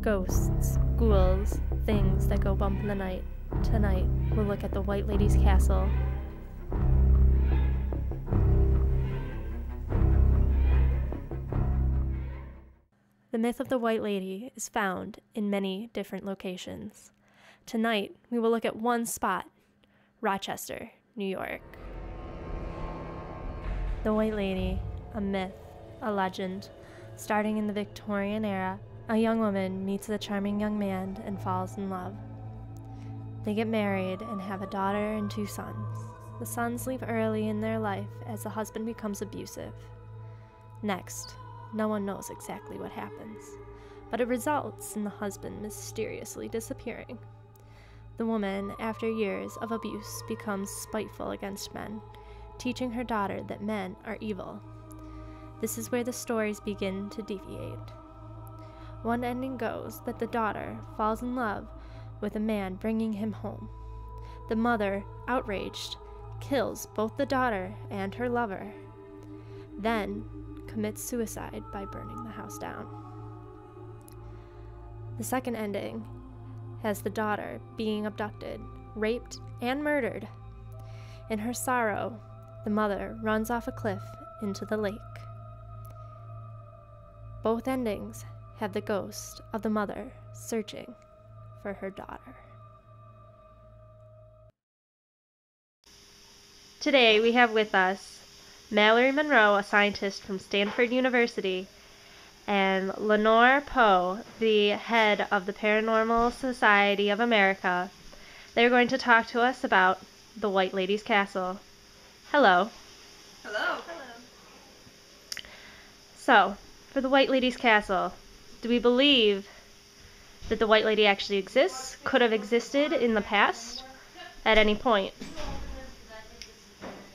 Ghosts, ghouls, things that go bump in the night. Tonight, we'll look at the White Lady's Castle. The myth of the White Lady is found in many different locations. Tonight, we will look at one spot, Rochester, New York. The White Lady, a myth, a legend. Starting in the Victorian era, a young woman meets a charming young man and falls in love. They get married and have a daughter and 2 sons. The sons leave early in their life as the husband becomes abusive. Next, no one knows exactly what happens, but it results in the husband mysteriously disappearing. The woman, after years of abuse, becomes spiteful against men, teaching her daughter that men are evil. This is where the stories begin to deviate. One ending goes that the daughter falls in love with a man bringing him home. The mother, outraged, kills both the daughter and her lover, then commits suicide by burning the house down. The second ending has the daughter being abducted, raped, and murdered. In her sorrow, the mother runs off a cliff into the lake. Both endings have the ghost of the mother searching for her daughter. Today we have with us Mallory Monroe, a scientist from Stanford University, and Lenore Poe, the head of the Paranormal Society of America. They're going to talk to us about the White Lady's Castle. Hello. Hello. So, for the White Lady's Castle, do we believe that the White Lady actually exists, could have existed in the past, at any point?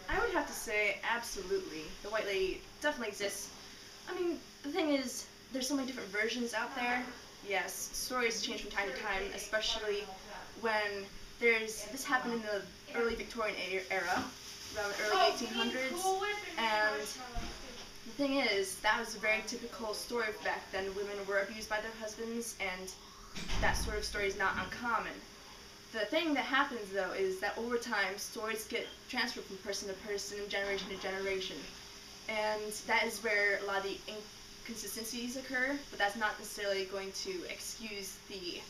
I would have to say absolutely. The White Lady definitely exists. I mean, the thing is, there's so many different versions out there. Yes, stories change from time to time, especially when this happened in the early Victorian era, around the early 1800s, and the thing is, that was a very typical story back then. Women were abused by their husbands, and that sort of story is not uncommon. The thing that happens, though, is that over time, stories get transferred from person to person and generation to generation. And that is where a lot of the inconsistencies occur, but that's not necessarily going to excuse the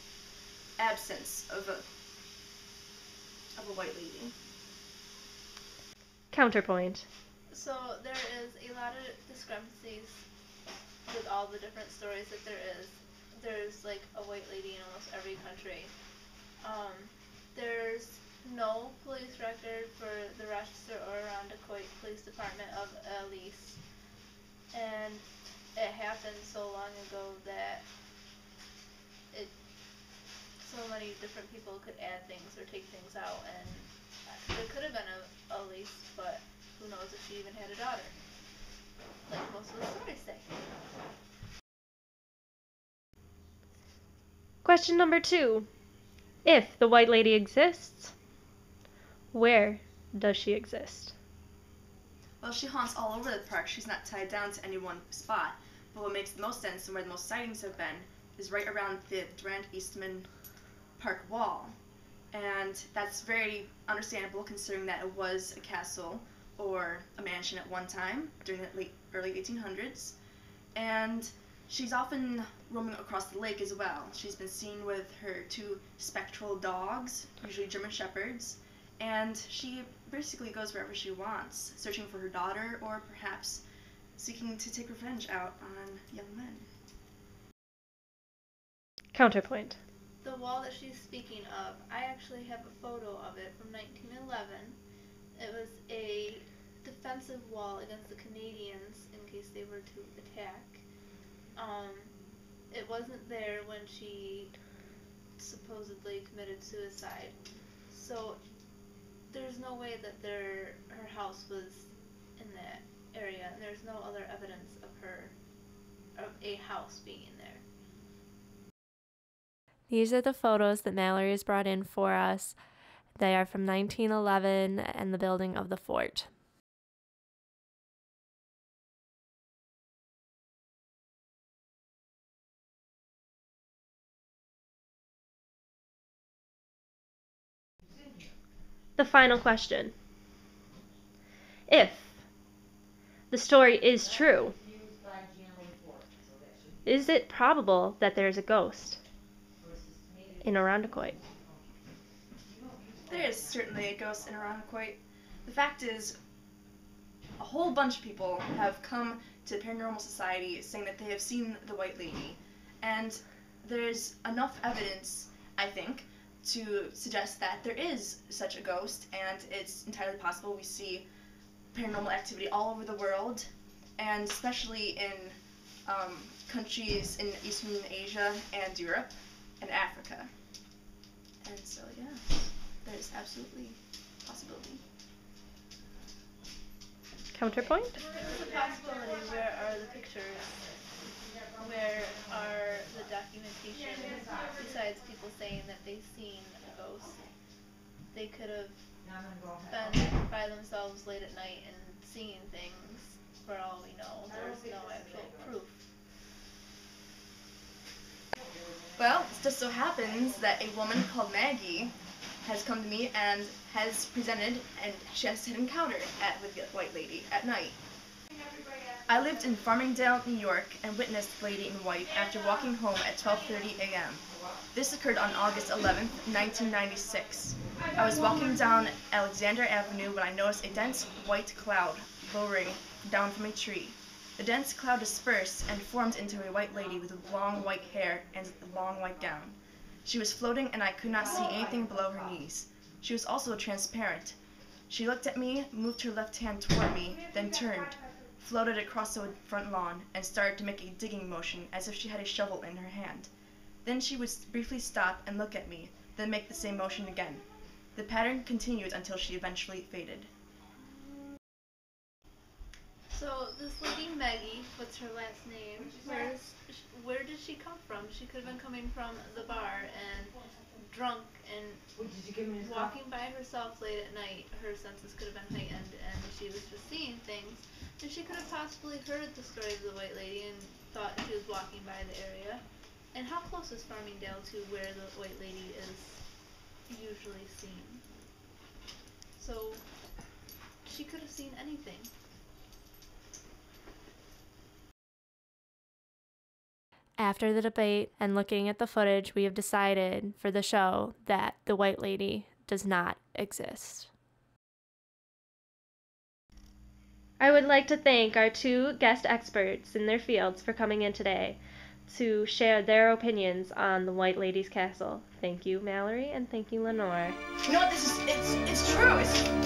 absence of a white lady. Counterpoint. So there is a lot of discrepancies with all the different stories that there is. There's like a white lady in almost every country. There's no police record for the Rochester or Irondequoit Police Department of Elise, and it happened so long ago that so many different people could add things or take things out, and there could have been a Elise, but who knows if she even had a daughter, like most of the stories say. Question number 2. If the White Lady exists, where does she exist? Well, she haunts all over the park. She's not tied down to any one spot. But what makes the most sense and where the most sightings have been is right around the Durand Eastman Park wall. And that's very understandable considering that it was a castle or a mansion at one time during the early 1800s. And she's often roaming across the lake as well. She's been seen with her 2 spectral dogs, usually German Shepherds, and she basically goes wherever she wants, searching for her daughter or perhaps seeking to take revenge out on young men. Counterpoint. The wall that she's speaking of, I actually have a photo of it from 1911. It was a defensive wall against the Canadians in case they were to attack. It wasn't there when she supposedly committed suicide. So there's no way that her house was in that area, and there's no other evidence of a house being in there. These are the photos that Mallory has brought in for us. They are from 1911 and the building of the fort. the final question. If the story is true, is it probable that there's a ghost in Irondequoit? There is certainly a ghost in Irondequoit. The fact is, a whole bunch of people have come to Paranormal Society saying that they have seen the White Lady, and there's enough evidence, I think, to suggest that there is such a ghost, and it's entirely possible we see paranormal activity all over the world, and especially in countries in Eastern Asia and Europe and Africa. And so, yeah, there's absolutely a possibility. Counterpoint? If there's a possibility, where are the pictures? Where are the documentation? Besides people saying that they've seen a ghost, they could have been by themselves late at night and seeing things. For all we know, there's no actual proof. Well, it just so happens that a woman called Maggie has come to me and has presented, and she has had an encounter with the White Lady at night. I lived in Farmingdale, New York, and witnessed the Lady in White after walking home at 12:30 a.m. This occurred on August 11th, 1996. I was walking down Alexander Avenue when I noticed a dense white cloud lowering down from a tree. The dense cloud dispersed and formed into a white lady with long white hair and a long white gown. She was floating and I could not see anything below her knees. She was also transparent. She looked at me, moved her left hand toward me, then turned, floated across the front lawn, and started to make a digging motion as if she had a shovel in her hand. Then she would briefly stop and look at me, then make the same motion again. The pattern continued until she eventually faded. So this lady Maggie, what's her last name? Where did she come from? She could have been coming from the bar and drunk and walking by herself late at night. Her senses could have been heightened and she was just seeing things. And she could have possibly heard the story of the White Lady and thought she was walking by the area. And how close is Farmingdale to where the White Lady is usually seen? So she could have seen anything. After the debate and looking at the footage, we have decided for the show that the White Lady does not exist. I would like to thank our two guest experts in their fields for coming in today to share their opinions on the White Lady's Castle. Thank you, Mallory, and thank you, Lenore. You know what? It's true.